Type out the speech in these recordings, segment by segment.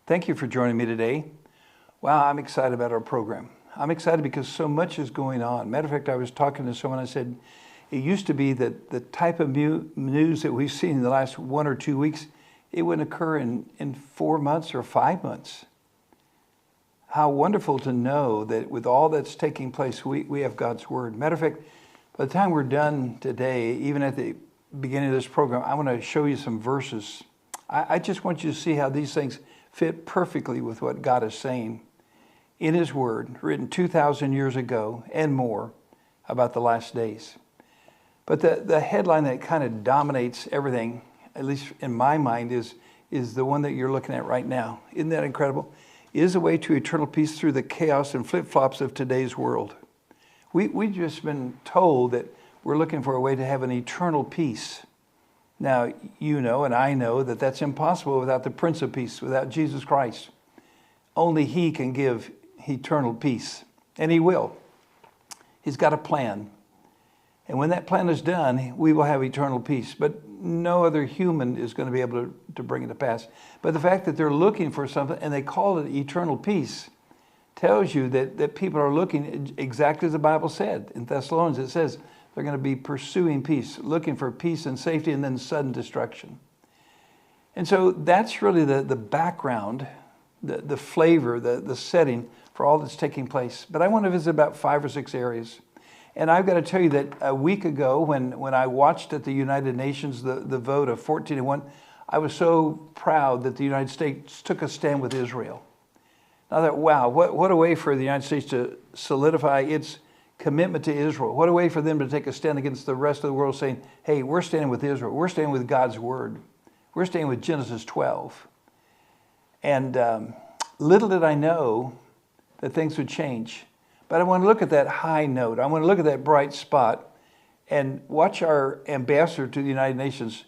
Thank you for joining me today. Wow, I'm excited about our program. I'm excited because so much is going on. Matter of fact, I was talking to someone, I said, it used to be that the type of news that we've seen in the last 1 or 2 weeks, it wouldn't occur in 4 months or 5 months. How wonderful to know that with all that's taking place, we have God's word. Matter of fact, by the time we're done today, even at the beginning of this program, I want to show you some verses. I just want you to see how these things fit perfectly with what God is saying in his word, written 2,000 years ago and more about the last days. But the headline that kind of dominates everything, at least in my mind, is the one that you're looking at right now. Isn't that incredible? Is a way to eternal peace through the chaos and flip-flops of today's world. We've just been told that we're looking for a way to have an eternal peace. Now, you know and I know that that's impossible without the Prince of Peace, without Jesus Christ. Only he can give eternal peace, and he will. He's got a plan. And when that plan is done, we will have eternal peace. But no other human is going to be able to bring it to pass. But the fact that they're looking for something, and they call it eternal peace, tells you that people are looking exactly as the Bible said. In Thessalonians, it says they're going to be pursuing peace, looking for peace and safety, and then sudden destruction. And so that's really the background, the flavor, the setting for all that's taking place. But I want to visit about 5 or 6 areas. And I've got to tell you that a week ago, when I watched at the United Nations the vote of 14-1, I was so proud that the United States took a stand with Israel. I thought, wow, what a way for the United States to solidify its commitment to Israel. What a way for them to take a stand against the rest of the world, saying, hey, we're standing with Israel. We're standing with God's word. We're standing with Genesis 12. And little did I know that things would change. But I want to look at that high note. I want to look at that bright spot and watch our ambassador to the United Nations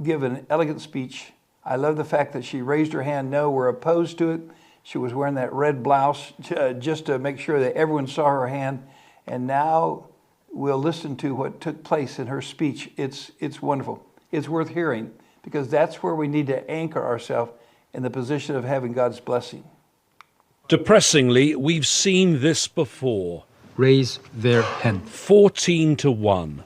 give an elegant speech. I love the fact that she raised her hand, no, we're opposed to it. She was wearing that red blouse just to make sure that everyone saw her hand. And now we'll listen to what took place in her speech. It's wonderful. It's worth hearing because that's where we need to anchor ourselves in the position of having God's blessing. Depressingly, we've seen this before. Raise their hand. 14-1.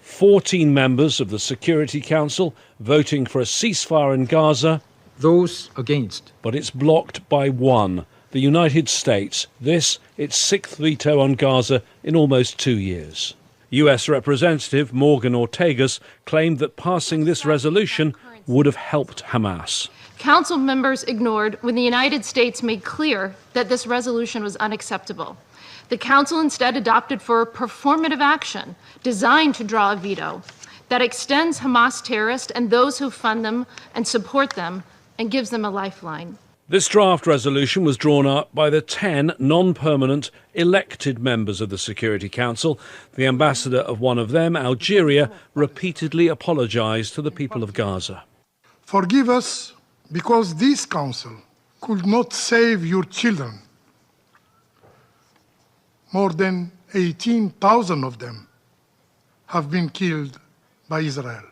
14 members of the Security Council voting for a ceasefire in Gaza. Those against. But it's blocked by one, the United States. This, its 6th veto on Gaza in almost 2 years. US Representative Morgan Ortagus claimed that passing this resolution would have helped Hamas. Council members ignored when the United States made clear that this resolution was unacceptable. The Council instead adopted for performative action designed to draw a veto that extends Hamas terrorists and those who fund them and support them and gives them a lifeline. This draft resolution was drawn up by the 10 non-permanent elected members of the Security Council. The ambassador of one of them, Algeria, repeatedly apologized to the people of Gaza. Forgive us because this council could not save your children. More than 18,000 of them have been killed by Israel.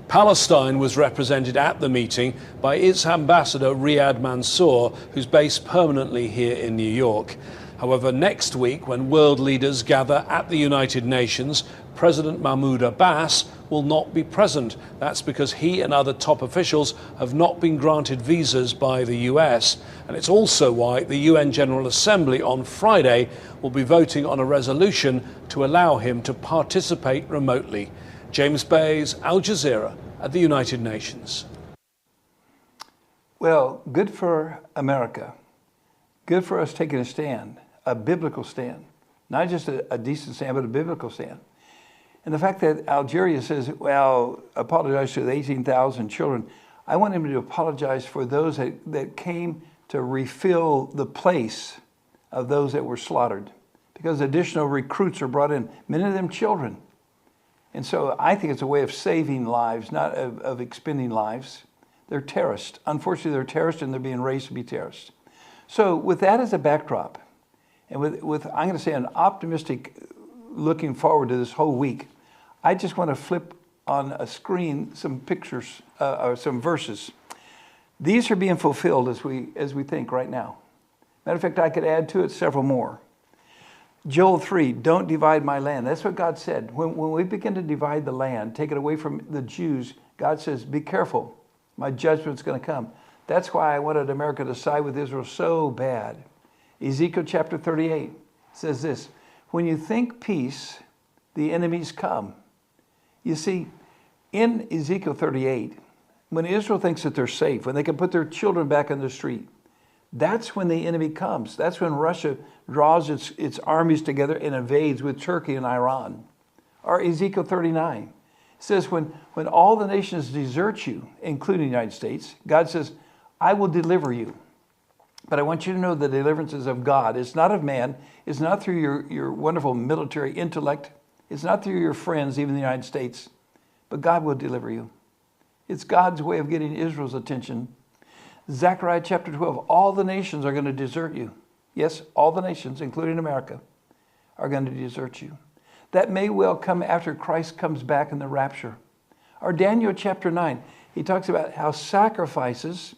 Palestine was represented at the meeting by its ambassador Riyad Mansour, who's based permanently here in New York. However, next week, when world leaders gather at the United Nations, President Mahmoud Abbas will not be present. That's because he and other top officials have not been granted visas by the US. And it's also why the UN General Assembly on Friday will be voting on a resolution to allow him to participate remotely. James Bays, Al Jazeera at the United Nations. Well, good for America. Good for us taking a stand, a biblical stand. Not just a decent stand, but a biblical stand. And the fact that Algeria says, well, apologize to the 18,000 children. I want him to apologize for those that came to refill the place of those that were slaughtered. Because additional recruits are brought in, many of them children. And so I think it's a way of saving lives, not of expending lives. They're terrorists. Unfortunately, they're terrorists and they're being raised to be terrorists. So with that as a backdrop, and with I'm going to say an optimistic looking forward to this whole week, I just want to flip on a screen some pictures or some verses. These are being fulfilled as we think right now. Matter of fact, I could add to it several more. Joel 3, don't divide my land. That's what God said. When we begin to divide the land, take it away from the Jews, God says, be careful. My judgment's going to come. That's why I wanted America to side with Israel so bad. Ezekiel chapter 38 says this, when you think peace, the enemies come. You see, in Ezekiel 38, when Israel thinks that they're safe, when they can put their children back in the street, that's when the enemy comes. That's when Russia draws its armies together and invades with Turkey and Iran. Or Ezekiel 39 says when all the nations desert you, including the United States, God says, I will deliver you. But I want you to know the deliverance is of God. It's not of man. It's not through your wonderful military intellect. It's not through your friends, even the United States. But God will deliver you. It's God's way of getting Israel's attention. Zechariah chapter 12, all the nations are going to desert you. Yes, all the nations, including America, are going to desert you. That may well come after Christ comes back in the rapture. Or Daniel chapter 9, he talks about how sacrifices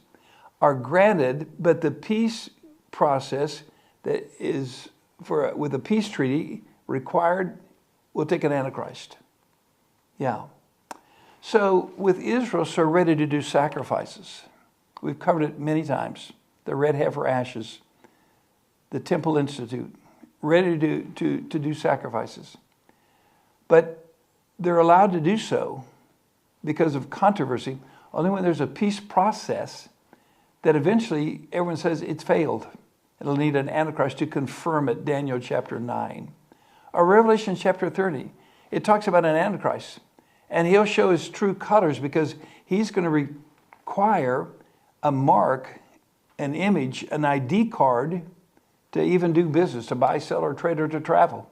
are granted, but the peace process that is with a peace treaty required will take an Antichrist. Yeah. So with Israel so ready to do sacrifices, we've covered it many times. The red heifer ashes, the Temple Institute, ready to do sacrifices. But they're allowed to do so because of controversy only when there's a peace process that eventually everyone says it's failed. It'll need an Antichrist to confirm it, Daniel chapter 9. Or Revelation chapter 30, it talks about an Antichrist. And he'll show his true colors because he's going to require a mark, an image, an ID card to even do business, to buy, sell, or trade, or to travel.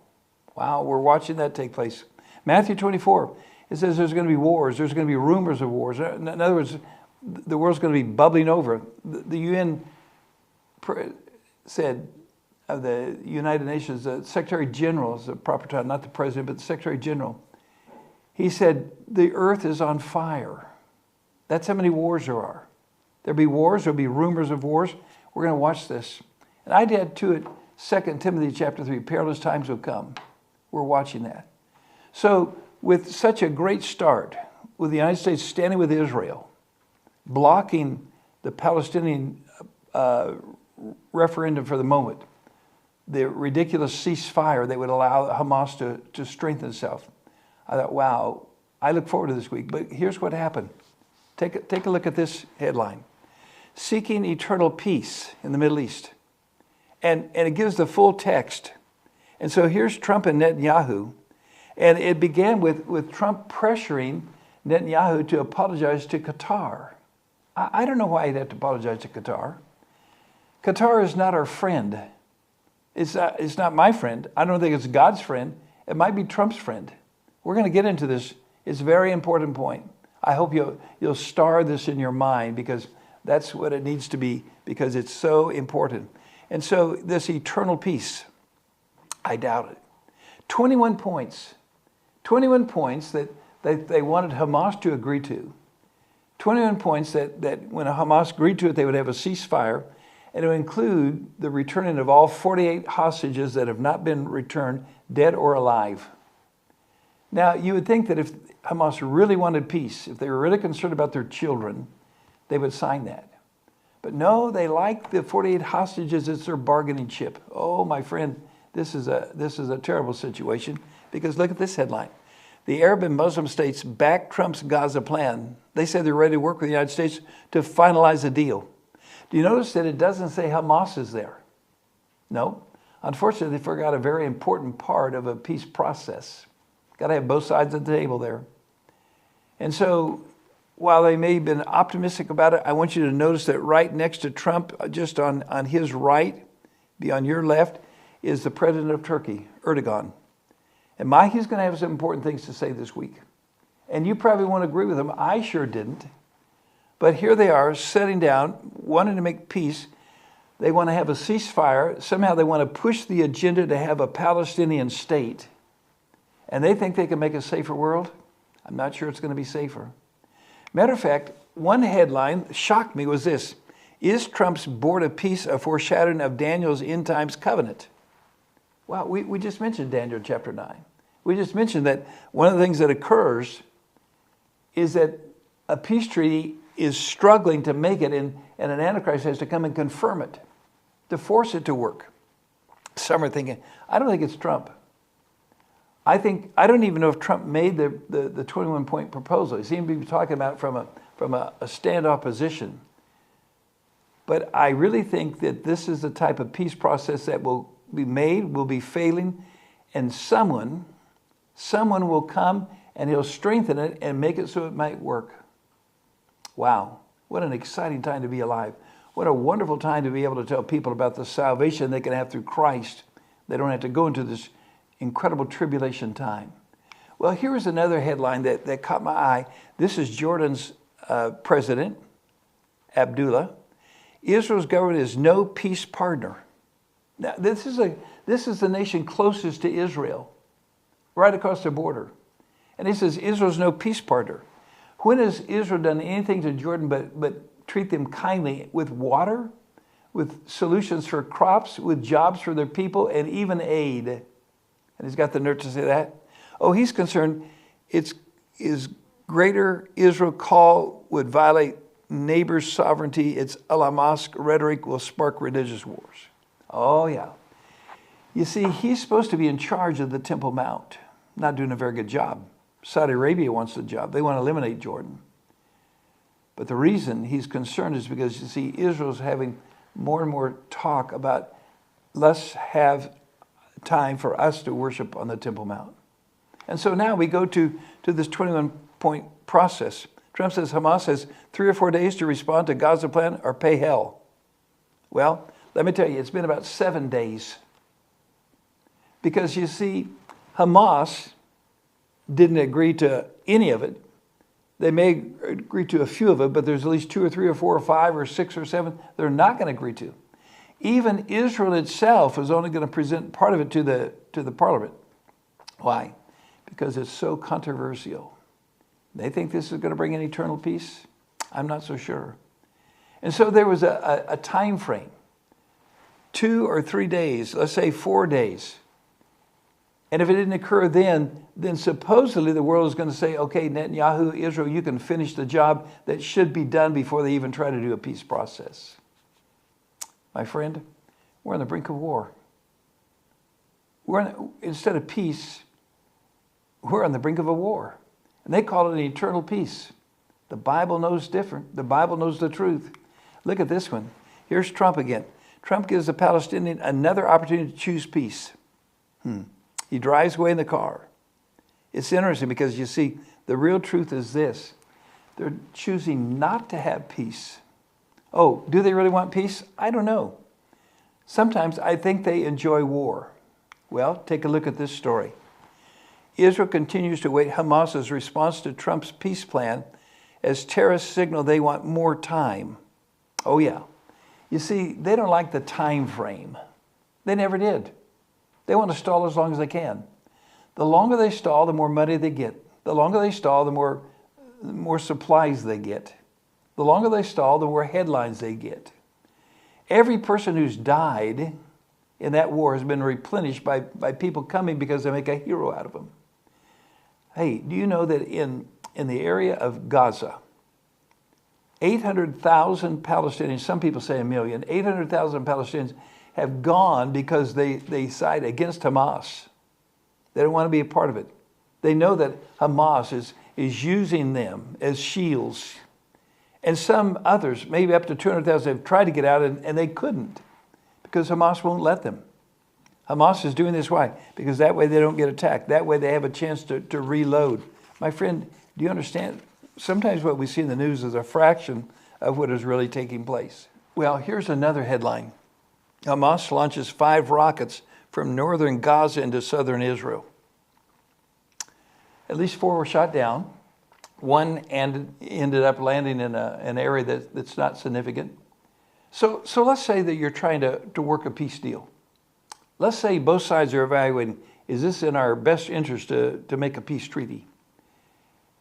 Wow, we're watching that take place. Matthew 24, it says there's going to be wars. There's going to be rumors of wars. In other words, the world's going to be bubbling over. The UN said of the United Nations, the Secretary General is the proper title, not the President, but the Secretary General. He said, the earth is on fire. That's how many wars there are. There'll be wars, there'll be rumors of wars. We're going to watch this. And I add to it 2 Timothy chapter 3, perilous times will come. We're watching that. So with such a great start, with the United States standing with Israel, blocking the Palestinian referendum for the moment, the ridiculous ceasefire that would allow Hamas to strengthen itself, I thought, wow, I look forward to this week. But here's what happened. Take a look at this headline. Seeking eternal peace in the Middle East. And it gives the full text. And so here's Trump and Netanyahu. And it began with Trump pressuring Netanyahu to apologize to Qatar. I don't know why he'd have to apologize to Qatar. Qatar is not our friend. It's not my friend. I don't think it's God's friend. It might be Trump's friend. We're going to get into this. It's a very important point. I hope you'll star this in your mind because that's what it needs to be because it's so important. And so this eternal peace, I doubt it. 21 points. 21 points that they wanted Hamas to agree to. 21 points that when Hamas agreed to it, they would have a ceasefire, and it would include the returning of all 48 hostages that have not been returned, dead or alive. Now, you would think that if Hamas really wanted peace, if they were really concerned about their children, they would sign that. But no, they like the 48 hostages. It's their bargaining chip. Oh, my friend, this is a terrible situation because look at this headline. The Arab and Muslim states back Trump's Gaza plan. They say they're ready to work with the United States to finalize a deal. Do you notice that it doesn't say Hamas is there? No. Unfortunately, they forgot a very important part of a peace process. Got to have both sides of the table there. And so while they may have been optimistic about it, I want you to notice that right next to Trump, just on his right, on your left, is the president of Turkey, Erdogan. And he's going to have some important things to say this week. And you probably won't agree with him. I sure didn't. But here they are sitting down, wanting to make peace. They want to have a ceasefire. Somehow they want to push the agenda to have a Palestinian state. And they think they can make a safer world. I'm not sure it's going to be safer. Matter of fact, one headline shocked me was this: is Trump's board of peace a foreshadowing of Daniel's end times covenant? Well, we just mentioned Daniel chapter 9. We just mentioned that one of the things that occurs is that a peace treaty is struggling to make it, and an Antichrist has to come and confirm it, to force it to work. Some are thinking, I don't think it's Trump. I don't even know if Trump made the 21-point proposal. He seemed to be talking about it from a standoff position. But I really think that this is the type of peace process that will be made, will be failing, and someone will come and he'll strengthen it and make it so it might work. Wow, what an exciting time to be alive. What a wonderful time to be able to tell people about the salvation they can have through Christ. They don't have to go into this incredible tribulation time. Well, here is another headline that caught my eye. This is Jordan's president, Abdullah. Israel's government is no peace partner. Now, this is the nation closest to Israel, right across the border. And he says Israel's no peace partner. When has Israel done anything to Jordan but treat them kindly with water, with solutions for crops, with jobs for their people, and even aid? And he's got the nerve to say that. Oh, he's concerned is greater Israel call would violate neighbors' sovereignty. Its Al-Hamas rhetoric will spark religious wars. Oh, yeah. You see, he's supposed to be in charge of the Temple Mount. Not doing a very good job. Saudi Arabia wants the job. They want to eliminate Jordan. But the reason he's concerned is because, you see, Israel's having more and more talk about, let's have time for us to worship on the Temple Mount. And so now we go to this 21-point process. Trump says Hamas has 3 or 4 days to respond to Gaza plan or pay hell. Well, let me tell you, it's been about 7 days. Because you see, Hamas didn't agree to any of it. They may agree to a few of it, but there's at least 2 or 3 or 4 or 5 or 6 or 7 they're not going to agree to. Even Israel itself is only going to present part of it to the parliament. Why? Because it's so controversial. They think this is going to bring an eternal peace? I'm not so sure. And so there was a time frame, 2 or 3 days, let's say 4 days. And if it didn't occur then supposedly the world is going to say, okay, Netanyahu, Israel, you can finish the job that should be done before they even try to do a peace process. My friend, we're on the brink of war. Instead of peace, we're on the brink of a war. And they call it an eternal peace. The Bible knows different. The Bible knows the truth. Look at this one. Here's Trump again. Trump gives the Palestinian another opportunity to choose peace. He drives away in the car. It's interesting because, you see, the real truth is this. They're choosing not to have peace. Oh, do they really want peace? I don't know. Sometimes I think they enjoy war. Well, take a look at this story. Israel continues to await Hamas's response to Trump's peace plan as terrorists signal they want more time. Oh, yeah. You see, they don't like the time frame. They never did. They want to stall as long as they can. The longer they stall, the more money they get. The longer they stall, the more supplies they get. The longer they stall, the more headlines they get. Every person who's died in that war has been replenished by people coming because they make a hero out of them. Hey, do you know that in the area of Gaza, 800,000 Palestinians, some people say 1 million, 800,000 Palestinians have gone because they side against Hamas. They don't want to be a part of it. They know that Hamas is using them as shields. And some others, maybe up to 200,000, have tried to get out and they couldn't because Hamas won't let them. Hamas is doing this, why? Because that way they don't get attacked. That way they have a chance to reload. My friend, do you understand? Sometimes what we see in the news is a fraction of what is really taking place. Well, here's another headline. Hamas launches 5 rockets from northern Gaza into southern Israel. At least 4 were shot down. 1 ended up landing in an area that's not significant. So let's say that you're trying to work a peace deal. Let's say both sides are evaluating, is this in our best interest to make a peace treaty?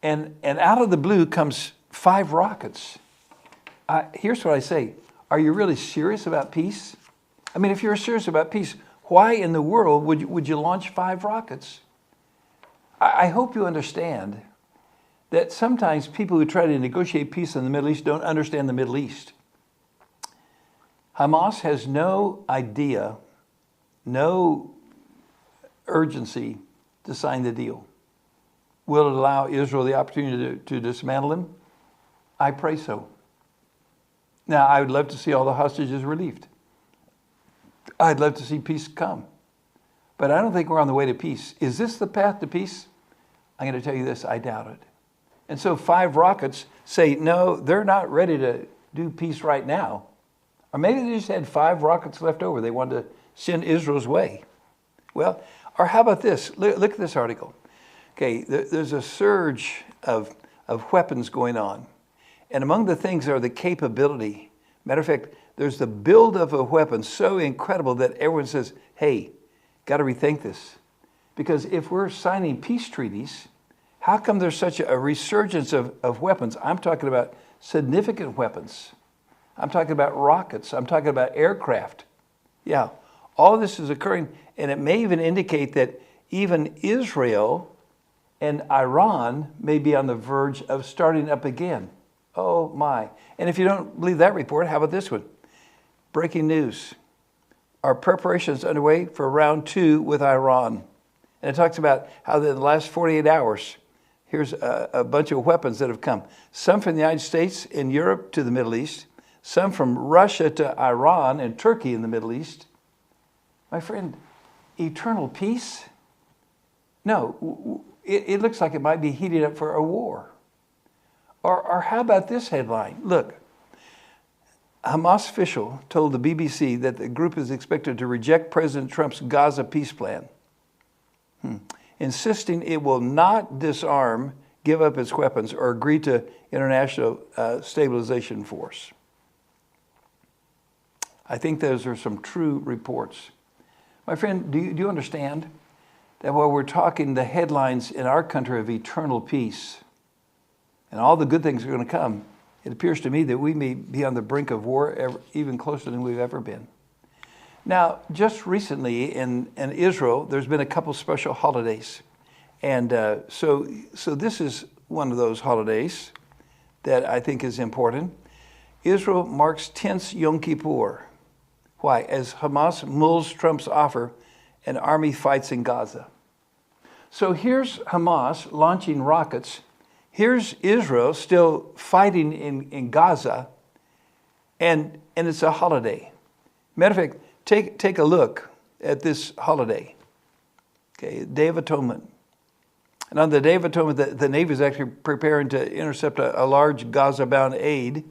And out of the blue comes 5 rockets. Here's what I say. Are you really serious about peace? I mean, if you're serious about peace, why in the world would you launch 5 rockets? I hope you understand that sometimes people who try to negotiate peace in the Middle East don't understand the Middle East. Hamas has no idea, no urgency to sign the deal. Will it allow Israel the opportunity to dismantle him? I pray so. Now, I would love to see all the hostages relieved. I'd love to see peace come. But I don't think we're on the way to peace. Is this the path to peace? I'm going to tell you this, I doubt it. And so 5 rockets say, no, they're not ready to do peace right now. Or maybe they just had 5 rockets left over. They wanted to send Israel's way. Well, or how about this? Look at this article. Okay, there's a surge of weapons going on. And among the things are the capability. Matter of fact, there's the build of a weapon so incredible that everyone says, hey, got to rethink this. Because if we're signing peace treaties, how come there's such a resurgence of weapons? I'm talking about significant weapons. I'm talking about rockets. I'm talking about aircraft. Yeah, all this is occurring, and it may even indicate that even Israel and Iran may be on the verge of starting up again. Oh my. And if you don't believe that report, how about this one? Breaking news. Our preparations underway for round 2 with Iran. And it talks about how in the last 48 hours, here's a bunch of weapons that have come. Some from the United States and Europe to the Middle East. Some from Russia to Iran and Turkey in the Middle East. My friend, eternal peace? No, it looks like it might be heating up for a war. Or how about this headline? Look, a Hamas official told the BBC that the group is expected to reject President Trump's Gaza peace plan, insisting it will not disarm, give up its weapons, or agree to international stabilization force. I think those are some true reports. My friend, do you understand that while we're talking the headlines in our country of eternal peace, and all the good things are going to come, it appears to me that we may be on the brink of war even closer than we've ever been. Now, just recently in Israel, there's been a couple special holidays. And so this is one of those holidays that I think is important. Israel marks 10th Yom Kippur. Why? As Hamas mulls Trump's offer, an army fights in Gaza. So here's Hamas launching rockets. Here's Israel still fighting in Gaza, and it's a holiday. Matter of fact, take a look at this holiday. Okay, Day of Atonement. And on the Day of Atonement, the Navy is actually preparing to intercept a large Gaza-bound aid.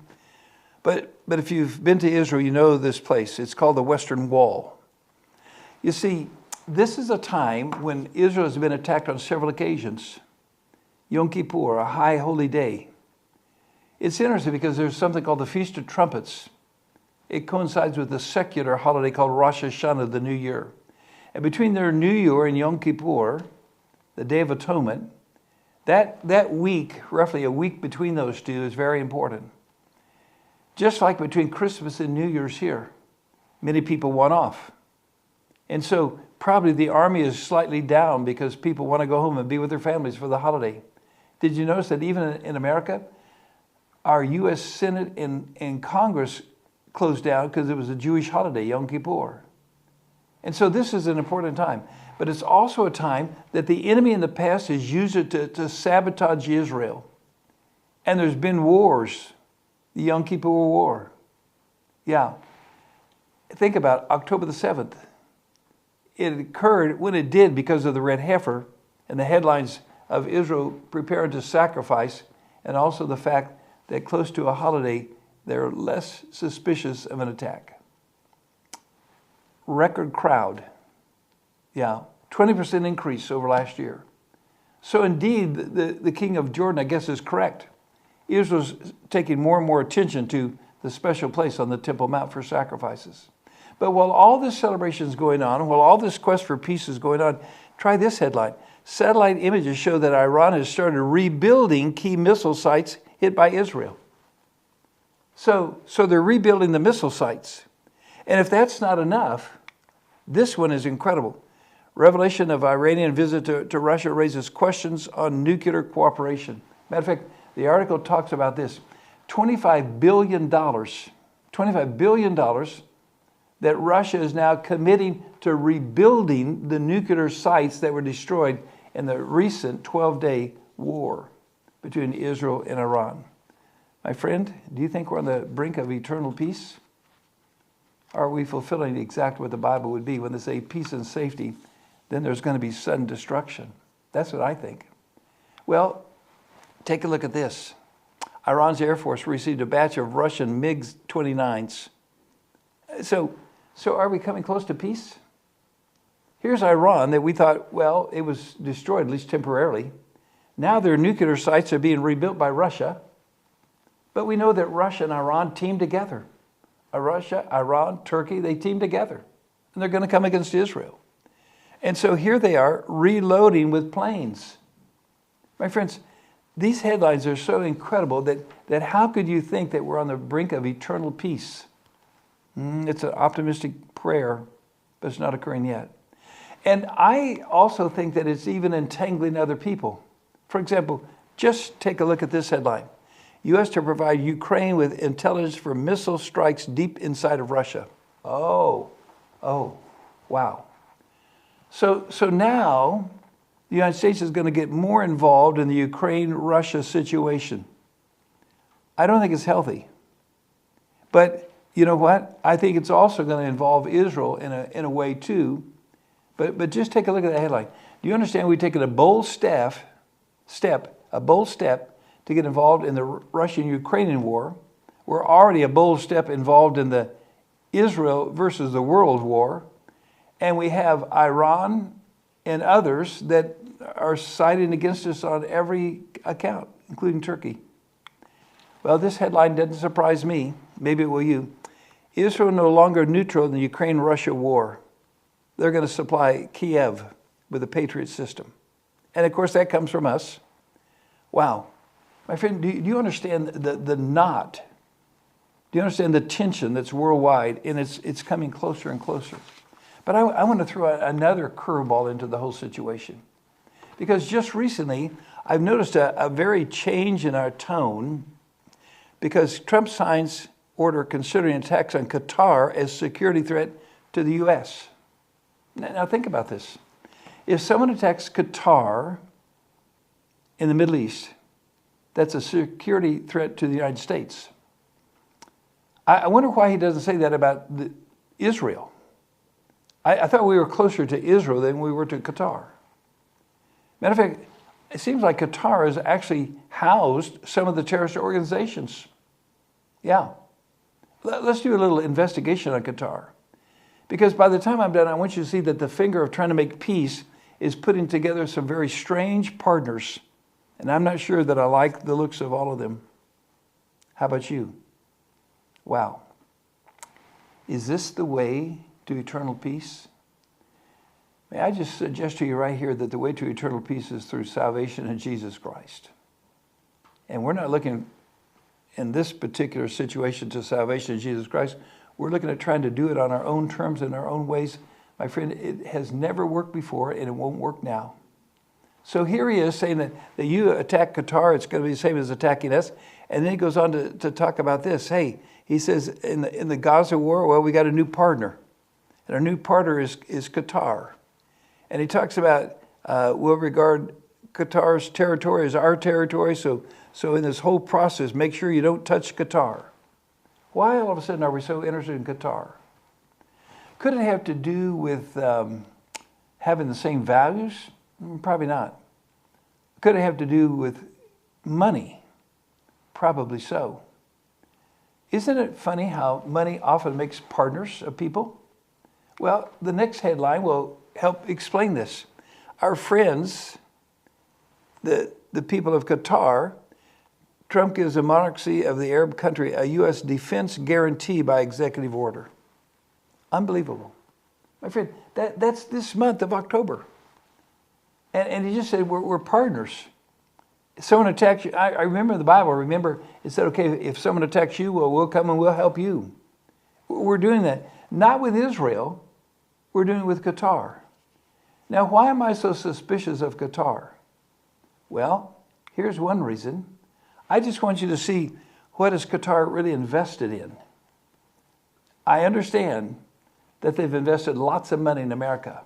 But if you've been to Israel, you know this place. It's called the Western Wall. You see, this is a time when Israel has been attacked on several occasions. Yom Kippur, a high holy day. It's interesting because there's something called the Feast of Trumpets. It coincides with the secular holiday called Rosh Hashanah, the New Year. And between their New Year and Yom Kippur, the Day of Atonement, that week, roughly a week between those two, is very important. Just like between Christmas and New Year's here, many people want off. And so probably the army is slightly down because people want to go home and be with their families for the holiday. Did you notice that even in America, our U.S. Senate and Congress closed down because it was a Jewish holiday, Yom Kippur? And so this is an important time. But it's also a time that the enemy in the past has used it to sabotage Israel. And there's been wars, the Yom Kippur War. Yeah. Think about October the 7th. It occurred when it did because of the red heifer and the headlines of Israel preparing to sacrifice, and also the fact that close to a holiday, they're less suspicious of an attack. Record crowd. Yeah, 20% increase over last year. So indeed, the king of Jordan, I guess, is correct. Israel's taking more and more attention to the special place on the Temple Mount for sacrifices. But while all this celebration is going on, while all this quest for peace is going on, try this headline. Satellite images show that Iran has started rebuilding key missile sites hit by Israel. So they're rebuilding the missile sites. And if that's not enough, this one is incredible. Revelation of Iranian visit to Russia raises questions on nuclear cooperation. Matter of fact, the article talks about this. $25 billion that Russia is now committing to rebuilding the nuclear sites that were destroyed in the recent 12-day war between Israel and Iran. My friend, do you think we're on the brink of eternal peace? Are we fulfilling exactly what the Bible would be when they say peace and safety? Then there's going to be sudden destruction. That's what I think. Well, take a look at this. Iran's Air Force received a batch of Russian MiG-29s. So are we coming close to peace? Here's Iran that we thought, well, it was destroyed, at least temporarily. Now their nuclear sites are being rebuilt by Russia. But we know that Russia and Iran teamed together. Russia, Iran, Turkey, they teamed together. And they're going to come against Israel. And so here they are reloading with planes. My friends, these headlines are so incredible that how could you think that we're on the brink of eternal peace? It's an optimistic prayer, but it's not occurring yet. And I also think that it's even entangling other people. For example, just take a look at this headline. U.S. to provide Ukraine with intelligence for missile strikes deep inside of Russia. Oh, wow. So now the United States is going to get more involved in the Ukraine-Russia situation. I don't think it's healthy. But you know what? I think it's also going to involve Israel in a way too. But just take a look at the headline. Do you understand we've taken a bold step to get involved in the Russian-Ukrainian war? We're already a bold step involved in the Israel versus the world war. And we have Iran and others that are siding against us on every account, including Turkey. Well, this headline doesn't surprise me. Maybe it will you. Israel no longer neutral in the Ukraine-Russia war. They're going to supply Kiev with a Patriot system. And of course, that comes from us. Wow. My friend, do you understand the knot? Do you understand the tension that's worldwide? And it's coming closer and closer. But I want to throw another curveball into the whole situation. Because just recently, I've noticed a very change in our tone because Trump signs order considering attacks on Qatar as security threat to the U.S. Now think about this. If someone attacks Qatar in the Middle East, that's a security threat to the United States. I wonder why he doesn't say that about Israel. I thought we were closer to Israel than we were to Qatar. Matter of fact, it seems like Qatar has actually housed some of the terrorist organizations. Yeah. Let's do a little investigation on Qatar. Because by the time I'm done, I want you to see that the finger of trying to make peace is putting together some very strange partners. And I'm not sure that I like the looks of all of them. How about you? Wow. Is this the way to eternal peace? May I just suggest to you right here that the way to eternal peace is through salvation in Jesus Christ. And we're not looking in this particular situation to salvation in Jesus Christ. We're looking at trying to do it on our own terms and our own ways. My friend, it has never worked before and it won't work now. So here he is saying that you attack Qatar, it's going to be the same as attacking us. And then he goes on to talk about this. Hey, he says in the Gaza war, well, we got a new partner. And our new partner is Qatar. And he talks about we'll regard Qatar's territory as our territory. So in this whole process, make sure you don't touch Qatar. Why all of a sudden are we so interested in Qatar? Could it have to do with having the same values? Probably not. Could it have to do with money? Probably so. Isn't it funny how money often makes partners of people? Well, the next headline will help explain this. Our friends, the people of Qatar, Trump gives the monarchy of the Arab country a U.S. defense guarantee by executive order. Unbelievable. My friend, that's this month of October. And he just said, we're partners. If someone attacks you, I remember the Bible, remember it said, okay, if someone attacks you, well, we'll come and we'll help you. We're doing that. Not with Israel, we're doing it with Qatar. Now, why am I so suspicious of Qatar? Well, here's one reason. I just want you to see what is Qatar really invested in. I understand that they've invested lots of money in America.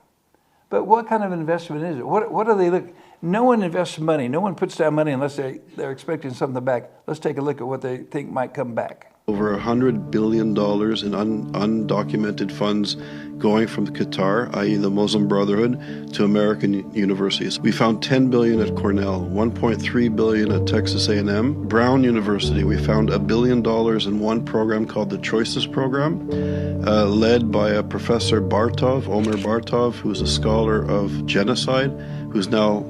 But what kind of investment is it? What do they look? No one invests money. No one puts down money unless they're expecting something back. Let's take a look at what they think might come back. Over $100 billion in undocumented funds going from Qatar, i.e. the Muslim Brotherhood, to American universities. We found $10 billion at Cornell, $1.3 billion at Texas A&M. Brown University, we found $1 billion in one program called the Choices Program, led by a Professor Bartov, Omer Bartov, who's a scholar of genocide, who's now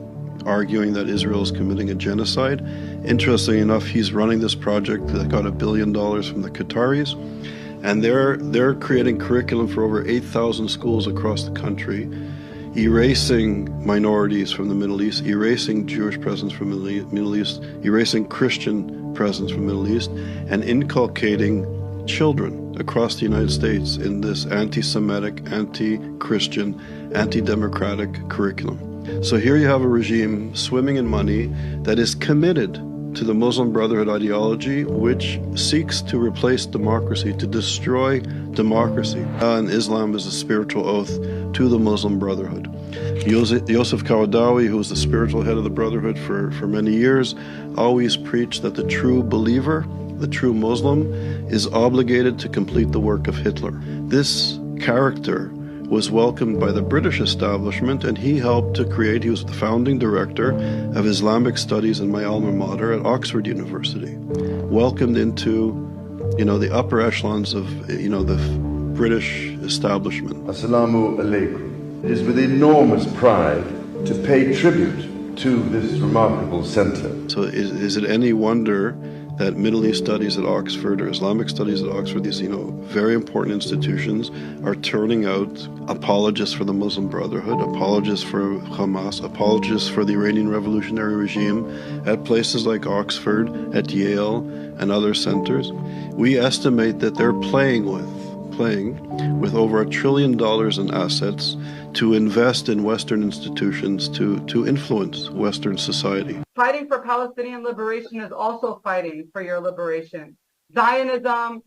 arguing that Israel is committing a genocide. Interestingly enough, he's running this project that got $1 billion from the Qataris, and they're creating curriculum for over 8,000 schools across the country, erasing minorities from the Middle East, erasing Jewish presence from the Middle East, erasing Christian presence from the Middle East, and inculcating children across the United States in this anti-Semitic, anti-Christian, anti-democratic curriculum. So here you have a regime swimming in money that is committed to the Muslim Brotherhood ideology, which seeks to replace democracy, to destroy democracy. And Islam is a spiritual oath to the Muslim Brotherhood. Yosef Qaradawi, who was the spiritual head of the Brotherhood for many years, always preached that the true believer, the true Muslim, is obligated to complete the work of Hitler. This character was welcomed by the British establishment, and he helped to create, he was the founding director of Islamic Studies in my alma mater at Oxford University, welcomed into, the upper echelons of, the British establishment. Assalamu alaikum. It is with enormous pride to pay tribute to this remarkable center. So is it any wonder that Middle East studies at Oxford or Islamic studies at Oxford, these very important institutions, are turning out apologists for the Muslim Brotherhood, apologists for Hamas, apologists for the Iranian revolutionary regime at places like Oxford, at Yale, and other centers? We estimate that they're playing with over $1 trillion in assets to invest in Western institutions to influence Western society. Fighting for Palestinian liberation is also fighting for your liberation. Zionism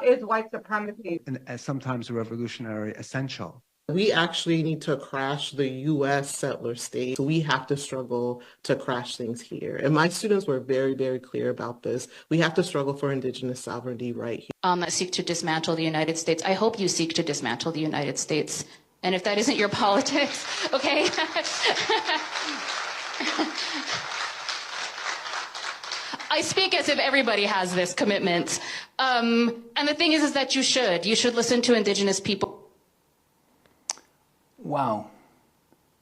is white supremacy. And sometimes revolutionary essential. We actually need to crash the US settler state. So we have to struggle to crash things here. And my students were very, very clear about this. We have to struggle for indigenous sovereignty right here. That seek to dismantle the United States. I hope you seek to dismantle the United States. And if that isn't your politics, okay? I speak as if everybody has this commitment. And the thing is that you should listen to indigenous people. Wow.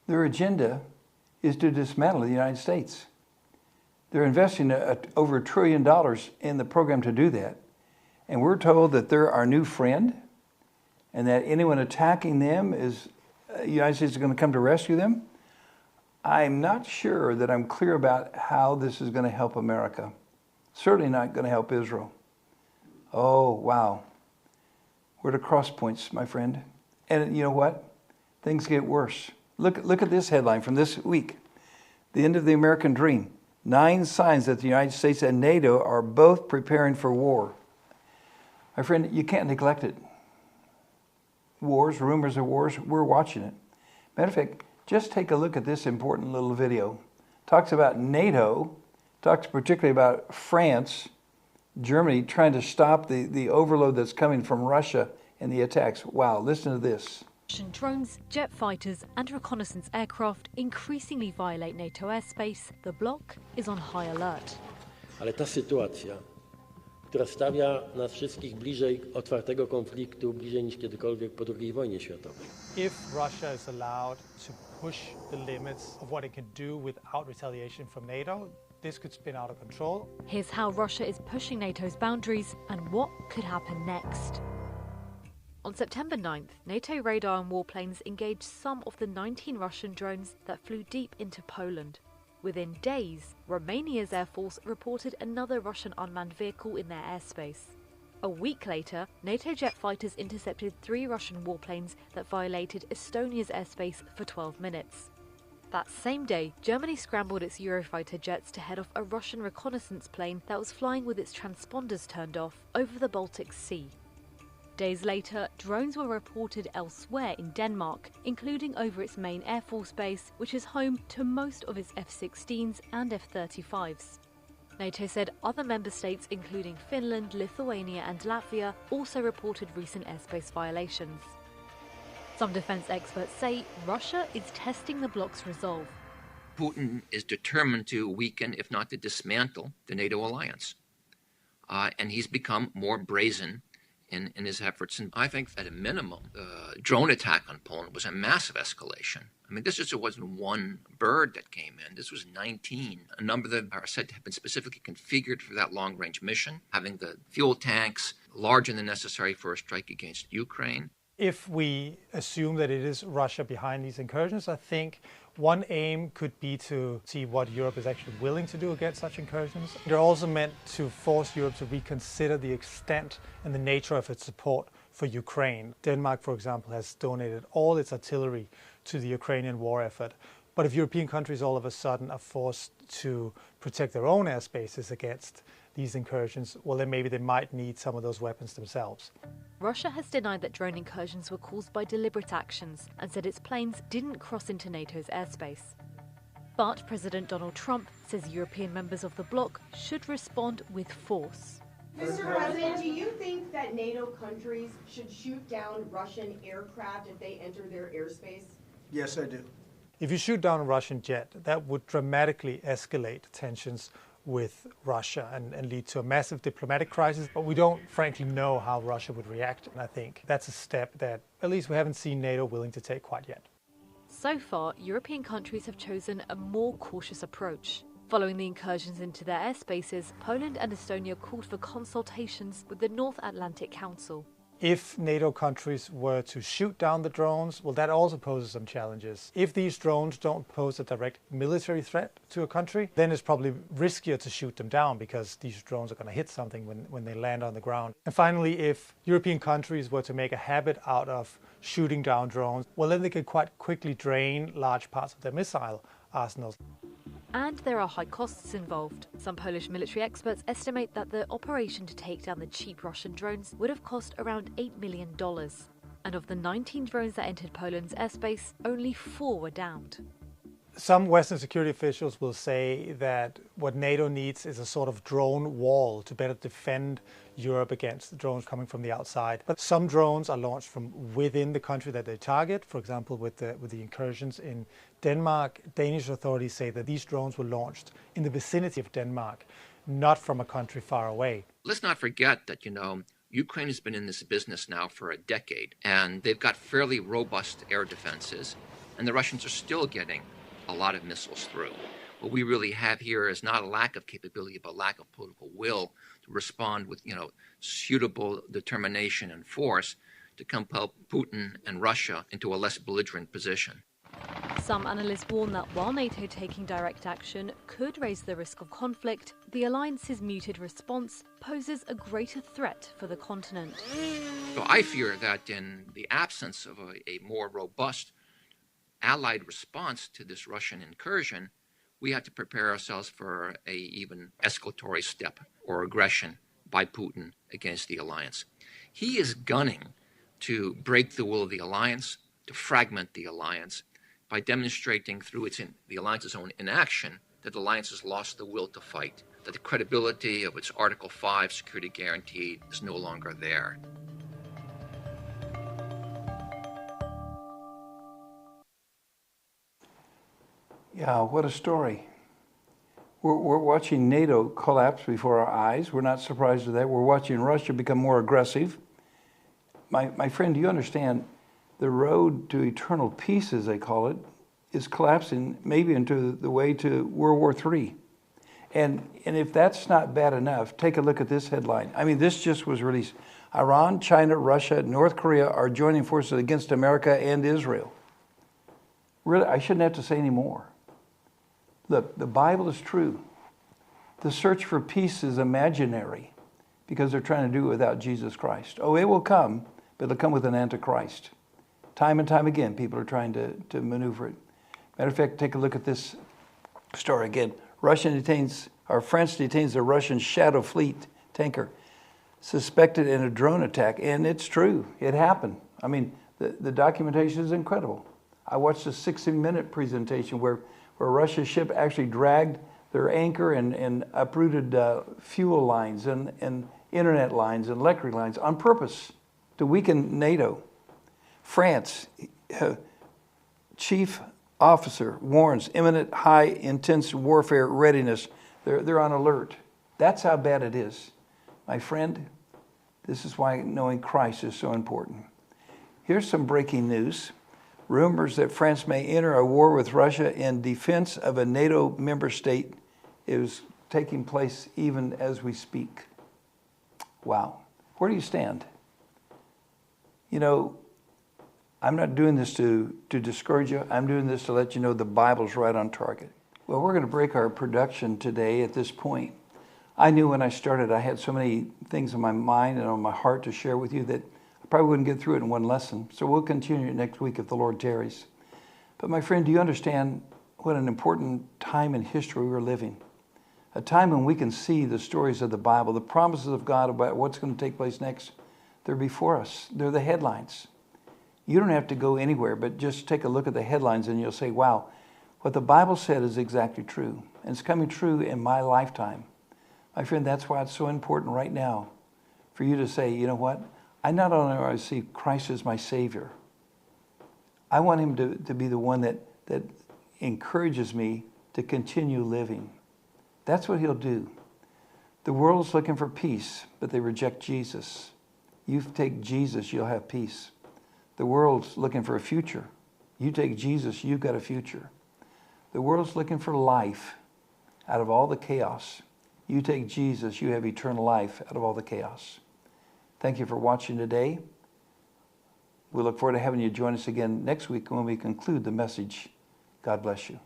Their agenda is to dismantle the United States. They're investing over $1 trillion in the program to do that. And we're told that they're our new friend and that anyone attacking them the United States is going to come to rescue them. I'm not sure that I'm clear about how this is going to help America. Certainly not going to help Israel. Oh, wow. We're at a cross points, my friend. And you know what? Things get worse. Look at this headline from this week. The end of the American dream. 9 signs that the United States and NATO are both preparing for war. My friend, you can't neglect it. Wars, rumors of wars, we're watching it. Matter of fact, just take a look at this important little video. Talks about NATO, talks particularly about France, Germany trying to stop the overload that's coming from Russia and the attacks. Wow, listen to this. Russian drones, jet fighters and reconnaissance aircraft increasingly violate NATO airspace. The bloc is on high alert. Ale ta sytuacja, która stawia nas wszystkich bliżej otwartego konfliktu, bliżej niż kiedykolwiek po II wojnie światowej. If Russia is allowed to push the limits of what it can do without retaliation from NATO, this could spin out of control. Here's how Russia is pushing NATO's boundaries and what could happen next. On September 9th, NATO radar and warplanes engaged some of the 19 Russian drones that flew deep into Poland. Within days, Romania's Air Force reported another Russian unmanned vehicle in their airspace. A week later, NATO jet fighters intercepted 3 Russian warplanes that violated Estonia's airspace for 12 minutes. That same day, Germany scrambled its Eurofighter jets to head off a Russian reconnaissance plane that was flying with its transponders turned off over the Baltic Sea. Days later, drones were reported elsewhere in Denmark, including over its main Air Force base, which is home to most of its F-16s and F-35s. NATO said other member states, including Finland, Lithuania and Latvia, also reported recent airspace violations. Some defense experts say Russia is testing the bloc's resolve. Putin is determined to weaken, if not to dismantle, the NATO alliance. And he's become more brazen in his efforts. And I think at a minimum, the drone attack on Poland was a massive escalation. I mean, this just wasn't one bird that came in. This was 19. A number that are said to have been specifically configured for that long-range mission, having the fuel tanks larger than necessary for a strike against Ukraine. If we assume that it is Russia behind these incursions, I think one aim could be to see what Europe is actually willing to do against such incursions. They're also meant to force Europe to reconsider the extent and the nature of its support for Ukraine. Denmark, for example, has donated all its artillery to the Ukrainian war effort. But if European countries all of a sudden are forced to protect their own airspaces against these incursions, well, then maybe they might need some of those weapons themselves. Russia has denied that drone incursions were caused by deliberate actions and said its planes didn't cross into NATO's airspace. But President Donald Trump says European members of the bloc should respond with force. Mr. President, do you think that NATO countries should shoot down Russian aircraft if they enter their airspace? Yes, I do. If you shoot down a Russian jet, that would dramatically escalate tensions with Russia and lead to a massive diplomatic crisis. But we don't frankly know how Russia would react. And I think that's a step that at least we haven't seen NATO willing to take quite yet. So far, European countries have chosen a more cautious approach. Following the incursions into their airspaces, Poland and Estonia called for consultations with the North Atlantic Council. If NATO countries were to shoot down the drones, well, that also poses some challenges. If these drones don't pose a direct military threat to a country, then it's probably riskier to shoot them down because these drones are going to hit something when they land on the ground. And finally, if European countries were to make a habit out of shooting down drones, well, then they could quite quickly drain large parts of their missile arsenals. And there are high costs involved. Some Polish military experts estimate that the operation to take down the cheap Russian drones would have cost around $8 million. And of the 19 drones that entered Poland's airspace, only 4 were downed. Some Western security officials will say that what NATO needs is a sort of drone wall to better defend Europe against drones coming from the outside. But some drones are launched from within the country that they target. For example, with the incursions in Denmark, Danish authorities say that these drones were launched in the vicinity of Denmark, not from a country far away. Let's not forget that, Ukraine has been in this business now for a decade, and they've got fairly robust air defenses, and the Russians are still getting a lot of missiles through. What we really have here is not a lack of capability, but lack of political will to respond with, suitable determination and force to compel Putin and Russia into a less belligerent position. Some analysts warn that while NATO taking direct action could raise the risk of conflict, the alliance's muted response poses a greater threat for the continent. So I fear that in the absence of a more robust Allied response to this Russian incursion, we have to prepare ourselves for a even escalatory step or aggression by Putin against the alliance. He is gunning to break the will of the alliance, to fragment the alliance, by demonstrating through the alliance's own inaction that the alliance has lost the will to fight, that the credibility of its Article 5 security guarantee is no longer there. Yeah, what a story. We're watching NATO collapse before our eyes. We're not surprised at that. We're watching Russia become more aggressive. My friend, do you understand the road to eternal peace, as they call it, is collapsing maybe into the way to World War III. And if that's not bad enough, take a look at this headline. I mean, this just was released. Iran, China, Russia, North Korea are joining forces against America and Israel. Really, I shouldn't have to say any more. Look, the Bible is true. The search for peace is imaginary because they're trying to do it without Jesus Christ. Oh, it will come, but it'll come with an antichrist. Time and time again, people are trying to maneuver it. Matter of fact, take a look at this story again. France detains a Russian Shadow Fleet tanker suspected in a drone attack. And it's true, it happened. I mean, the documentation is incredible. I watched a 60-minute presentation where Russia's ship actually dragged their anchor and uprooted fuel lines and internet lines and electric lines on purpose to weaken NATO. France, chief officer warns imminent high intense warfare readiness. They're on alert. That's how bad it is. My friend, this is why knowing Christ is so important. Here's some breaking news. Rumors that France may enter a war with Russia in defense of a NATO member state is taking place even as we speak. Wow. Where do you stand? You know, I'm not doing this to discourage you. I'm doing this to let you know the Bible's right on target. Well, we're going to break our production today at this point. I knew when I started I had so many things in my mind and on my heart to share with you that I probably wouldn't get through it in one lesson. So we'll continue it next week if the Lord tarries. But my friend, do you understand what an important time in history we're living? A time when we can see the stories of the Bible, the promises of God about what's going to take place next. They're before us. They're the headlines. You don't have to go anywhere, but just take a look at the headlines and you'll say, wow, what the Bible said is exactly true. And it's coming true in my lifetime. My friend, that's why it's so important right now for you to say, you know what? I not only want to see Christ as my Savior, I want him to be the one that encourages me to continue living. That's what he'll do. The world's looking for peace, but they reject Jesus. You take Jesus, you'll have peace. The world's looking for a future. You take Jesus, you've got a future. The world's looking for life out of all the chaos. You take Jesus, you have eternal life out of all the chaos. Thank you for watching today. We look forward to having you join us again next week when we conclude the message. God bless you.